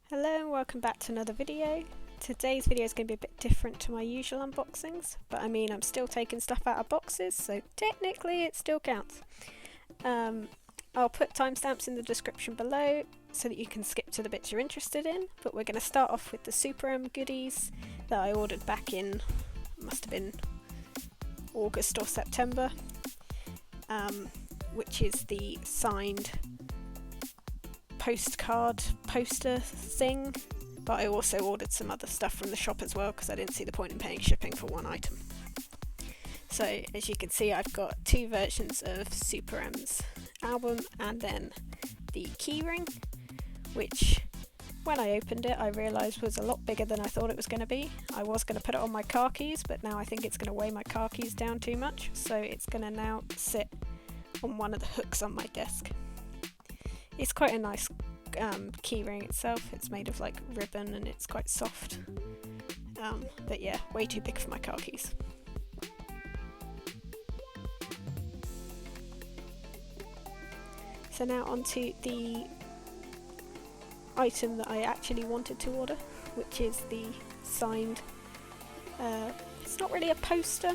Hello and welcome back to another video. Today's video is going to be a bit different to my usual unboxings, but I mean I'm still taking stuff out of boxes, so technically it still counts. I'll put timestamps in the description below so that you can skip to the bits you're interested in, but we're going to start off with the Super M goodies that I ordered back in, must have been August or September, which is the signed postcard poster thing, but I also ordered some other stuff from the shop as well because I didn't see the point in paying shipping for one item. So as you can see, I've got two versions of Super M's album and then the Keyring, which when I opened it I realised was a lot bigger than I thought it was going to be. I was going to put it on my car keys, but now I think it's going to weigh my car keys down too much, so it's going to now sit on one of the hooks on my desk. It's quite a nice keyring itself. It's made of like ribbon and it's quite soft, but yeah, way too big for my car keys. So now onto the item that I actually wanted to order, which is the signed, it's not really a poster,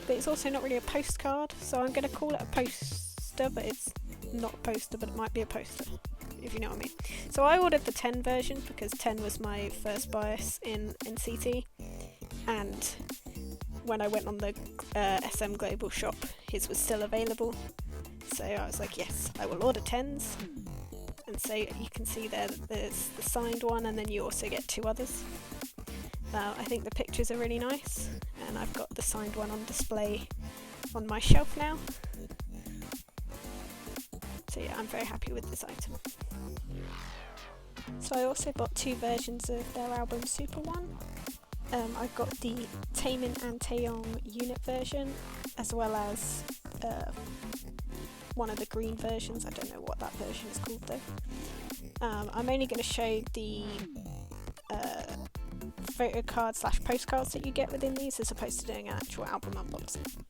but it's also not really a postcard, so I'm going to call it a poster, but it's not a poster, but it might be a poster, if you know what I mean. So I ordered the 10 version because 10 was my first bias in CT, and when I went on the SM Global shop, his was still available, so I was like, yes, I will order 10s. And so you can see there that there's the signed one, and then you also get two others. I think the pictures are really nice, and I've got the signed one on display on my shelf now. So yeah, I'm very happy with this item. So I also bought two versions of their album Super One. I've got the Taemin and Taeyong unit version, as well as one of the green versions. I don't know what that version is called though. I'm only going to show the photo cards / postcards that you get within these, as opposed to doing an actual album unboxing.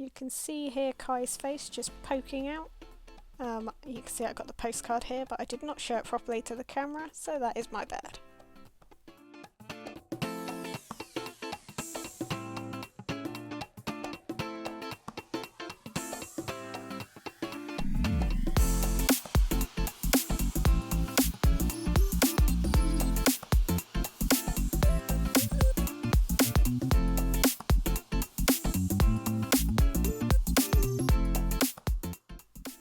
You can see here Kai's face just poking out. You can see I got the postcard here, but I did not show it properly to the camera, so that is my bad.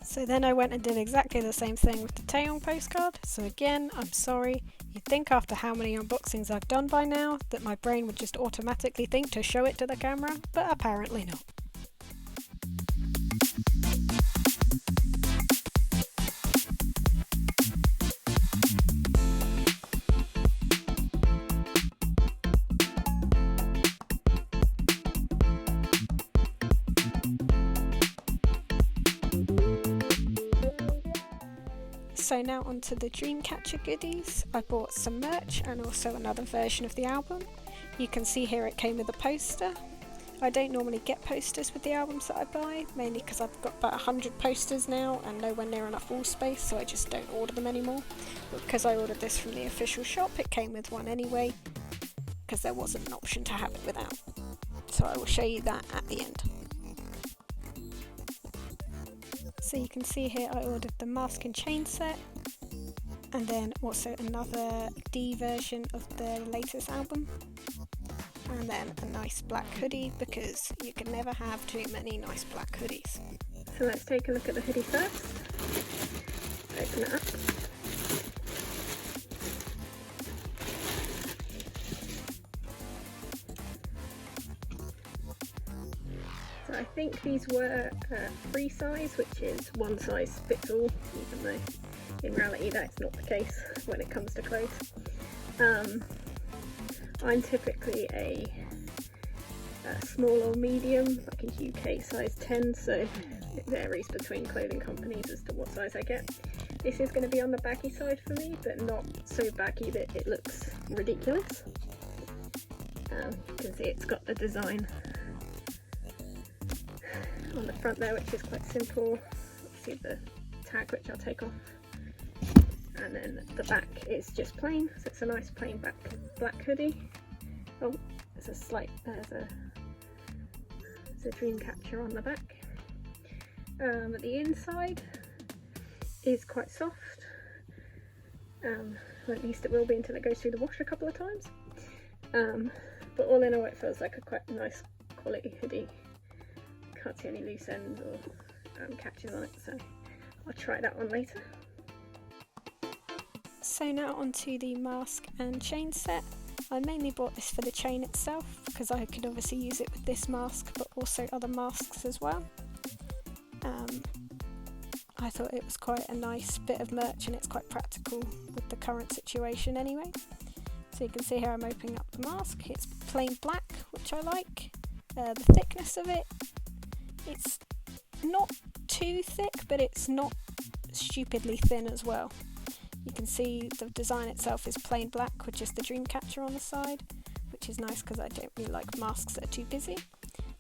So then I went and did exactly the same thing with the Taeyong postcard. So again, I'm sorry. You'd think after how many unboxings I've done by now that my brain would just automatically think to show it to the camera, but apparently not. So now onto the Dreamcatcher goodies. I bought some merch and also another version of the album. You can see here it came with a poster. I don't normally get posters with the albums that I buy, mainly because I've got about 100 posters now and nowhere near enough wall space, so I just don't order them anymore. But because I ordered this from the official shop, it came with one anyway, because there wasn't an option to have it without. So I will show you that at the end. So you can see here I ordered the mask and chain set, and then also another D version of their latest album, and then a nice black hoodie, because you can never have too many nice black hoodies. So let's take a look at the hoodie first. Open it up. So I think these were free size, which is one size fits all, even though in reality that's not the case when it comes to clothes. I'm typically a small or medium, like a UK size 10, so it varies between clothing companies as to what size I get. This is going to be on the baggy side for me, but not so baggy that it looks ridiculous. You can see it's got the design on the front there, which is quite simple. See the tag, which I'll take off, and then the back is just plain, so it's a nice plain black hoodie. Oh, there's a slight, there's a Dreamcatcher on the back. The inside is quite soft, or at least it will be until it goes through the wash a couple of times. But all in all, it feels like a quite nice quality hoodie. Can't see any loose ends or catches on it, so I'll try that one later. So now onto the mask and chain set. I mainly bought this for the chain itself because I could obviously use it with this mask, but also other masks as well. I thought it was quite a nice bit of merch, and it's quite practical with the current situation anyway. So you can see here I'm opening up the mask. It's plain black, which I like. The thickness of it, it's not too thick, but it's not stupidly thin as well. You can see the design itself is plain black with just the Dreamcatcher on the side, which is nice because I don't really like masks that are too busy.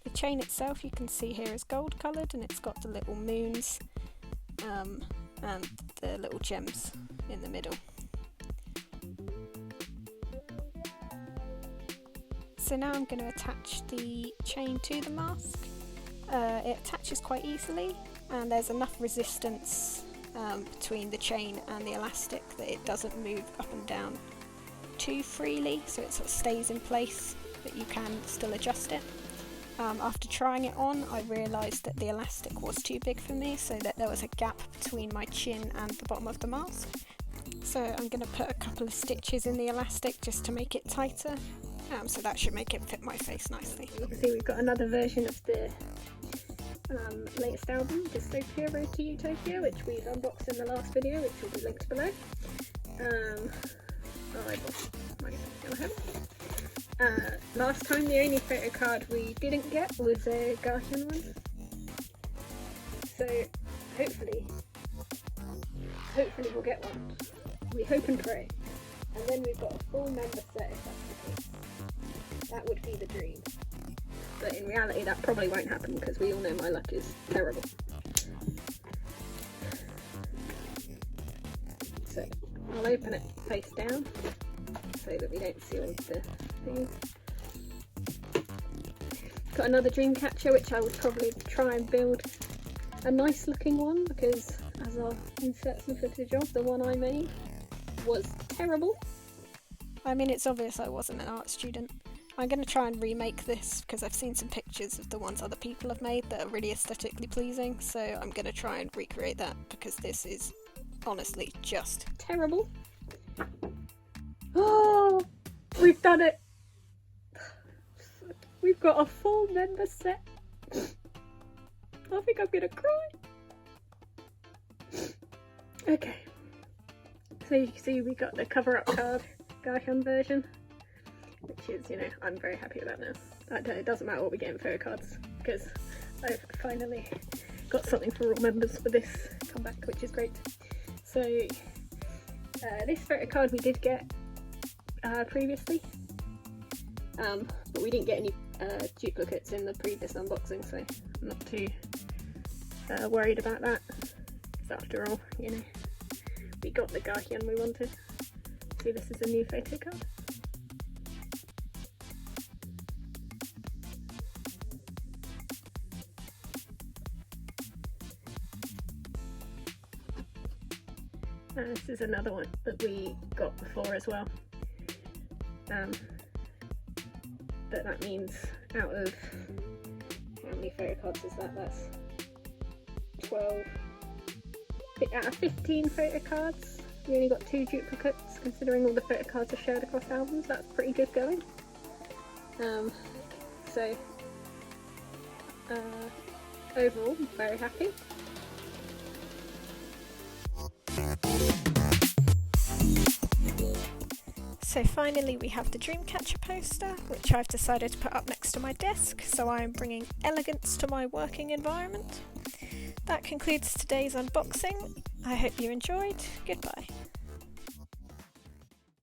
The chain itself, you can see here, is gold coloured, and it's got the little moons and the little gems in the middle. So now I'm going to attach the chain to the mask. It attaches quite easily, and there's enough resistance between the chain and the elastic that it doesn't move up and down too freely, so it sort of stays in place, but you can still adjust it. After trying it on, I realised that the elastic was too big for me, so that there was a gap between my chin and the bottom of the mask. So I'm going to put a couple of stitches in the elastic just to make it tighter, so that should make it fit my face nicely. You can see we've got another version of the latest album, Dystopia Road to Utopia, which we've unboxed in the last video, which will be linked below. Last time the only photo card we didn't get was a Garten one, so hopefully we'll get one. We hope and pray. And then we've got a full member set if that's the case. That would be the dream. But in reality that probably won't happen because we all know my luck is terrible. So I'll open it face down so that we don't see all the things. Got another Dreamcatcher, which I would probably try and build a nice looking one, because as I'll insert some footage of, the one I made was terrible. I mean, it's obvious I wasn't an art student. I'm going to try and remake this because I've seen some pictures of the ones other people have made that are really aesthetically pleasing, so I'm going to try and recreate that because this is honestly just terrible. Oh, we've done it! We've got a full member set. I think I'm gonna cry. Okay, so you can see we got the cover up card Garten version, which is, you know, I'm very happy about now. It doesn't matter what we get in photo cards because I've finally got something for all members for this comeback, which is great. So this photo card we did get previously, but we didn't get any duplicates in the previous unboxing, so I'm not too worried about that, because after all, you know, we got the Garten we wanted. See, this is a new photo card. This is another one that we got before as well. But that means out of, how many photo cards is that? That's 12. Out of 15 photo cards, we only got 2 duplicates, considering all the photo cards are shared across albums. That's pretty good going. Overall, I'm very happy. So So finally we have the Dreamcatcher poster, which I've decided to put up next to my desk, so I'm bringing elegance to my working environment. That concludes today's unboxing. I hope you enjoyed. Goodbye.